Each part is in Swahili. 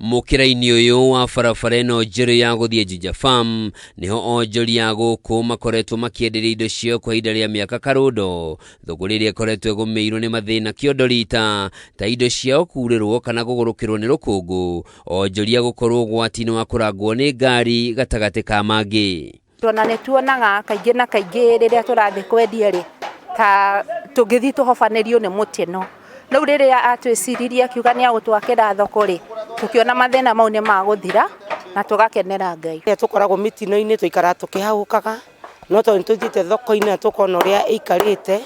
Mukira-ini uyu wa barabara ino njiru ya guthie Juja Farm niho onjoria guku makoretwo makienderia indo cio kwa ihinda ria miaka karundo. Thogora iria ikoretwo igumiirwo ni mathina kiondorita ta indo ciao kuurirwo kana gugurukirwo ni rukungu, onjoria gukorwo ugwati-ini wa kurangwo ni ngari gatagati ka mangi. Tuna nituonaga kaingi na kaingi riria turathi kwendia ri ta tungithi tuhobanirio ni mutino. Riu riria atwiciririe akiuga ni agutwakira thoko ri tukiona mathina mau ni maguthira na tugakenera Ngai. Tukoragwo mitino-ini tuikara tukihagukaga no to nituthiite thoko-ini na tukona uria ikarite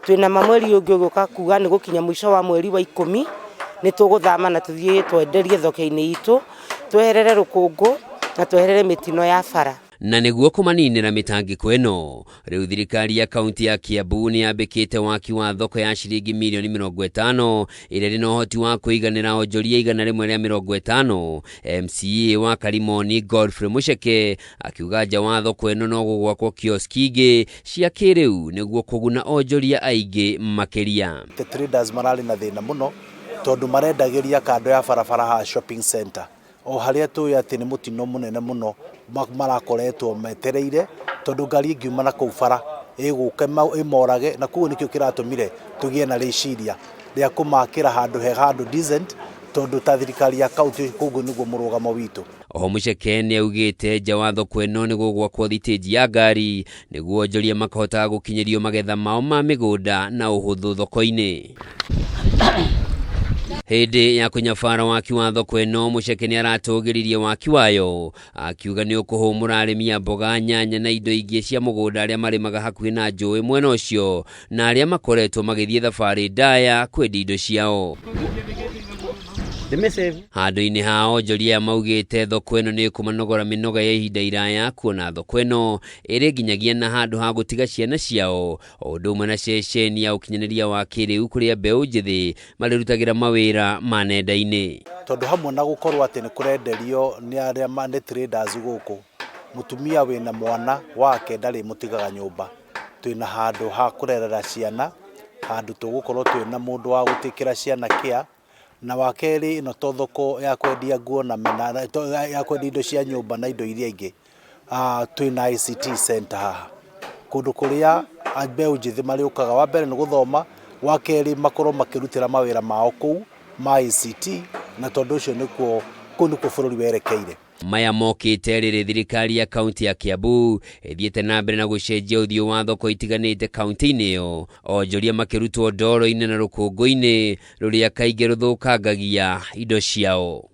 twina mamweri ungi uguka kuga ni gukinya mwisho wa mweri wa 10 ni tuguthama na tuthie twenderie thoko-ini itu tweherere rukungu na tweherere mitino ya bara. Na niguo kumaninira mitangiko ino, riu thirikari ya kaunti ya Kiambu ni yambikite waki wa thoko ya ciringi milioni 50 iria rina uhoti wa kuiganira onjoria 150. MCA wa Karimoni Godfrey Mucheke akiuga nja wa thoko ino no gugwakwo kioski ingi cia kiriu niguo kuguna onjoria aingi makiria. The traders marali na thina muno tondu marendagiria kando ya barabara ha shopping center. O haria tuya ati ni mutino munene muno marakoretwo metereire tondu ngari ngiuma na kuu bara iguke imorage, na kuo nikio kiratumire tugie na riciria ria kumakira handu he handu decent tondu ta thirikari ya kaunti kuguo niguo murugamo witu. O Mucheke ni augite nja wa thoko ino ni gugwakwo thitĩnji ya ngari niguo onjoria makahotaga gukinyirio magetha mao ma migunda na uhuthu thoko-ini. Hindi ya kunyabara waki wa thoko ino, Mucheke ni aratugiririe waki wayo akiuga ni ukuhumura arimi a mboga, nyanya na indo ingi cia mugunda aria marimaga hakuhi na njui mwena ucio na aria makoretwo magithie thabari ndaya kwendia indo ciao. Handu-ini hao onjoria maugite thoko ino ni kumanogora minoga ya ihinda iraya, kuona thoko ino iri nginyagia na handu ha gutiga ciana ciao, o undu umwe na ceceni ya ukinyaniria wa kiriu kuria mbeu njithi marirutagira mawira ma nenda-ini. Tondu hamwe na gukorwo ati ni kurenderio ni aria mane traders guku, mutumia wina mwana wake ndari mutigaga nyumba, twina handu ha kurerera ciana, handu tugukorwo twina mundu wa gutikira ciana kia, na wakeri ino to thoko ya kwendia nguo na mena ya kwendia indo cia nyumba na indo iria ingi. Twina ICT center haha kundu kuria mbeu njithi mariukaga, wa mbere ni guthoma, wakeri makorwo makirutira mawira mao kuu ma ICT, na tondu ucio nikuo kundu ku bururi werekeire. Maya mokite riri thirikari ya kaunti ya Kiambu ithiete na mbere na gucenjia uthio wa thoko itiganite kaunti-ini iyo, onjoria makirutwo ndoro-ini na rukungu-ini ruria kaingi ruthukangagia indo ciao.